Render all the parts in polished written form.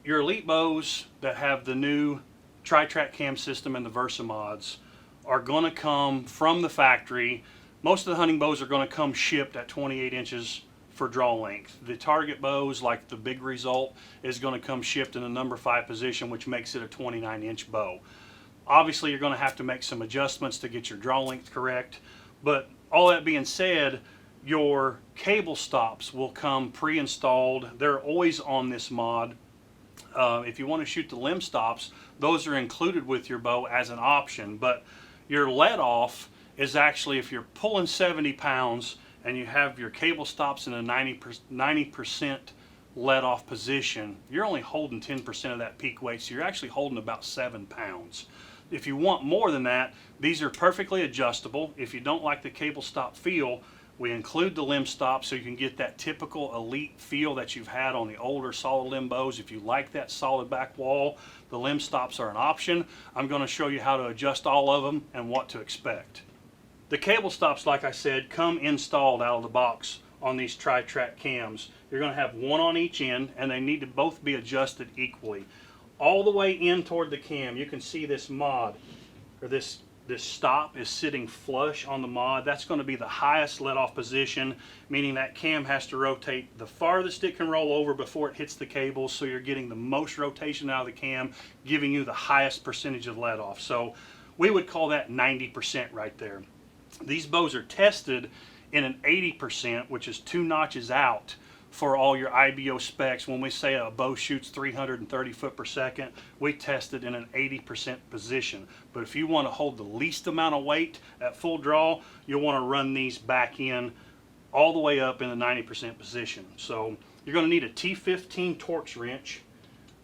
your elite bows that have the new Tri-Track Cam System and the Versa mods are going to come from the factory. Most of the hunting bows are going to come shipped at 28 inches for draw length. The target bows, like the Big Result, is going to come shipped in the number 5 position, which makes it a 29-inch bow. Obviously, you're going to have to make some adjustments to get your draw length correct, but all that being said, your cable stops will come pre-installed. They're always on this mod. If you want to shoot the limb stops, those are included with your bow as an option, but your let off is actually, if you're pulling 70 pounds and you have your cable stops in a 90% let off position, you're only holding 10% of that peak weight, so you're actually holding about 7 pounds. If you want more than that, these are perfectly adjustable. If you don't like the cable stop feel, we include the limb stop so you can get that typical elite feel that you've had on the older solid limb bows. If you like that solid back wall, the limb stops are an option. I'm going to show you how to adjust all of them and what to expect. The cable stops, like I said, come installed out of the box on these Tri-Track cams. You're going to have one on each end, and they need to both be adjusted equally. All the way in toward the cam, you can see this mod, or this stop is sitting flush on the mod. That's going to be the highest let off position, meaning that cam has to rotate the farthest it can roll over before it hits the cable, so you're getting the most rotation out of the cam, giving you the highest percentage of let off. So we would call that 90% right there. These bows are tested in an 80%, which is 2 notches out for all your IBO specs. When we say a bow shoots 330 foot per second, we test it in an 80% position. But if you want to hold the least amount of weight at full draw, you'll want to run these back in all the way up in the 90% position. So you're going to need a T15 Torx wrench.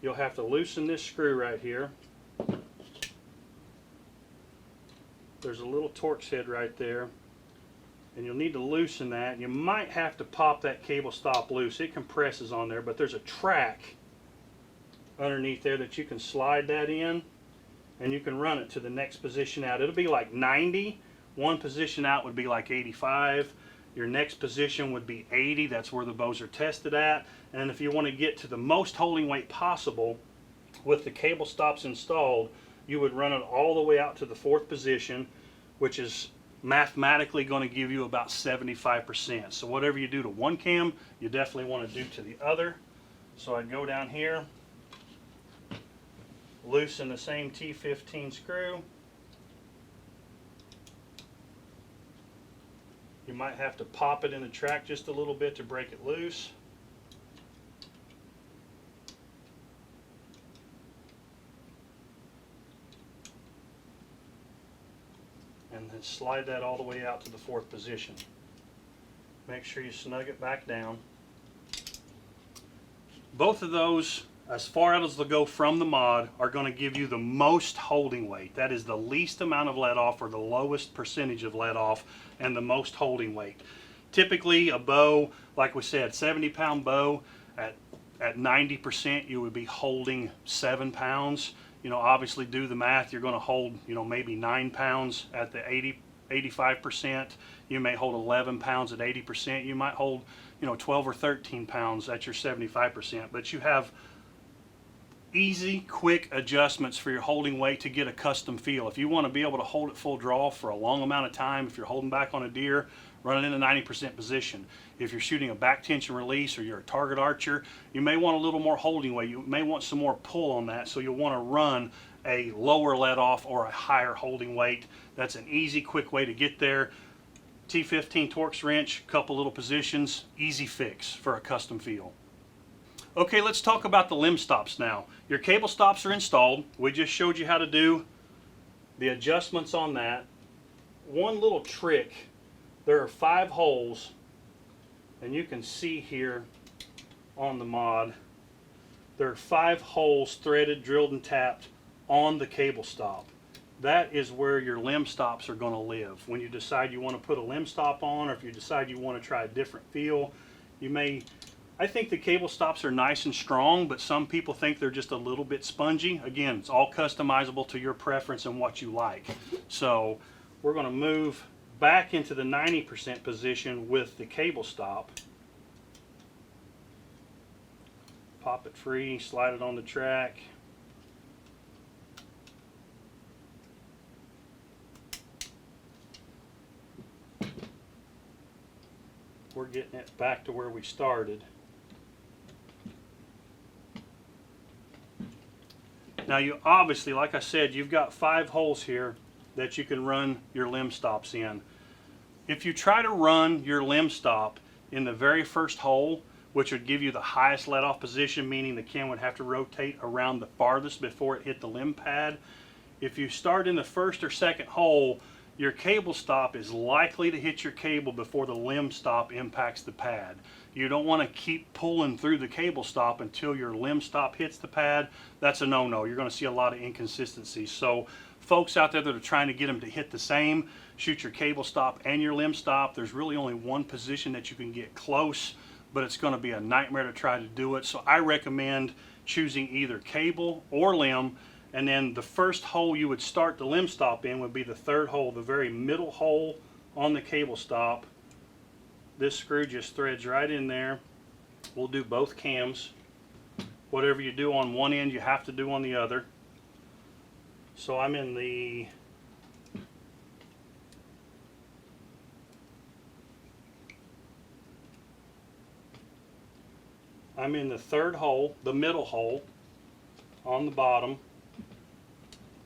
You'll have to loosen this screw right here. There's a little Torx head right there, and you'll need to loosen that. You might have to pop that cable stop loose. It compresses on there, but there's a track underneath there that you can slide that in, and you can run it to the next position out. It'll be like 90. One position out would be like 85. Your next position would be 80. That's where the bows are tested at. And if you want to get to the most holding weight possible with the cable stops installed, you would run it all the way out to the 4th position, which is mathematically going to give you about 75%. So whatever you do to one cam, you definitely want to do to the other. So I'd go down here, loosen the same T15 screw. You might have to pop it in the track just a little bit to break it loose. And then slide that all the way out to the 4th position. Make sure you snug it back down. Both of those, as far out as they'll go from the mod, are going to give you the most holding weight. That is the least amount of let off, or the lowest percentage of let off, and the most holding weight. Typically a bow, like we said, 70-pound bow, at 90% you would be holding 7 pounds. You know, obviously do the math, you're going to hold, you know, maybe 9 pounds at the 85%. You may hold 11 pounds at 80%. You might hold, you know, 12 or 13 pounds at your 75%. But you have easy, quick adjustments for your holding weight to get a custom feel. If you want to be able to hold it full draw for a long amount of time, if you're holding back on a deer, run it in a 90% position. If you're shooting a back tension release, or you're a target archer, you may want a little more holding weight. You may want some more pull on that, so you'll want to run a lower let off or a higher holding weight. That's an easy, quick way to get there. T15 Torx wrench, couple little positions, easy fix for a custom feel. Okay, let's talk about the limb stops now. Your cable stops are installed. We just showed you how to do the adjustments on that. One little trick, there are 5 holes, and you can see here on the mod, there are 5 holes threaded, drilled, and tapped on the cable stop. That is where your limb stops are going to live. When you decide you want to put a limb stop on, or if you decide you want to try a different feel, you may, I think the cable stops are nice and strong, but some people think they're just a little bit spongy. Again, it's all customizable to your preference and what you like. So we're going to move back into the 90% position with the cable stop. pop it free, slide it on the track. We're getting it back to where we started. Now you obviously, like I said, you've got 5 holes here that you can run your limb stops in. If you try to run your limb stop in the very first hole, which would give you the highest let off position, meaning the cam would have to rotate around the farthest before it hit the limb pad. If you start in the first or second hole, your cable stop is likely to hit your cable before the limb stop impacts the pad. You don't want to keep pulling through the cable stop until your limb stop hits the pad. That's a no-no. You're going to see a lot of inconsistencies. So folks out there that are trying to get them to hit the same, shoot your cable stop and your limb stop. There's really only one position that you can get close, but it's going to be a nightmare to try to do it. So I recommend choosing either cable or limb. And then the first hole you would start the limb stop in would be the 3rd hole, the very middle hole on the cable stop. This screw just threads right in there. We'll do both cams. Whatever you do on one end, you have to do on the other. So I'm in the I'm in the 3rd hole, the middle hole on the bottom.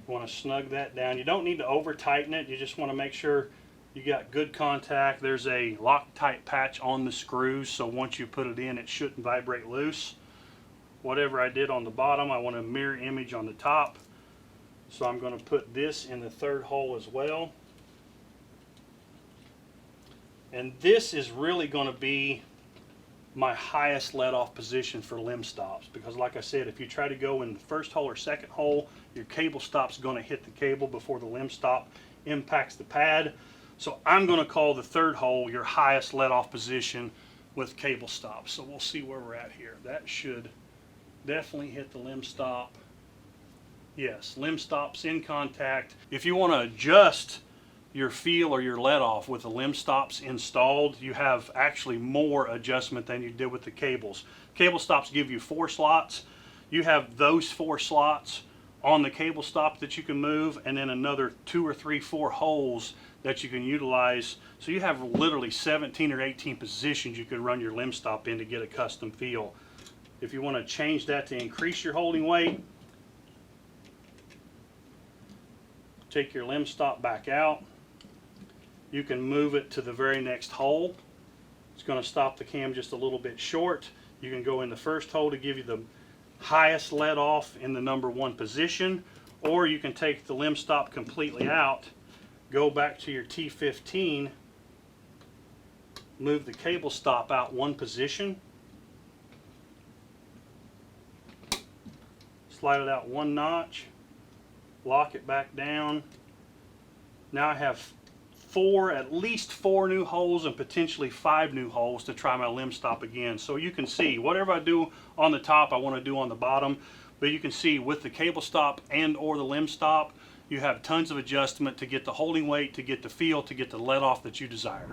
You want to snug that down. You don't need to over tighten it. You just want to make sure you got good contact. There's a Loctite patch on the screws, so once you put it in, it shouldn't vibrate loose. Whatever I did on the bottom, I want a mirror image on the top. So I'm going to put this in the 3rd hole as well. And this is really going to be my highest let off position for limb stops, because like I said, if you try to go in the first hole or second hole, your cable stop's going to hit the cable before the limb stop impacts the pad. So I'm going to call the 3rd hole your highest let off position with cable stops. So we'll see where we're at here. That should definitely hit the limb stop. Yes, limb stops in contact. If you want to adjust your feel or your let off with the limb stops installed, you have actually more adjustment than you did with the cables. Cable stops give you 4 slots. You have those 4 slots on the cable stop that you can move, and then another 2 or 3, 4 holes that you can utilize. So you have literally 17 or 18 positions you can run your limb stop in to get a custom feel. If you want to change that to increase your holding weight, take your limb stop back out. You can move it to the very next hole. It's going to stop the cam just a little bit short. You can go in the first hole to give you the highest let off in the number 1 position, or you can take the limb stop completely out, go back to your T15, move the cable stop out 1 position, slide it out 1 notch, lock it back down. Now I have at least 4 new holes and potentially 5 new holes to try my limb stop again. So you can see whatever I do on the top, I want to do on the bottom. But you can see with the cable stop and or the limb stop, you have tons of adjustment to get the holding weight, to get the feel, to get the let off that you desire.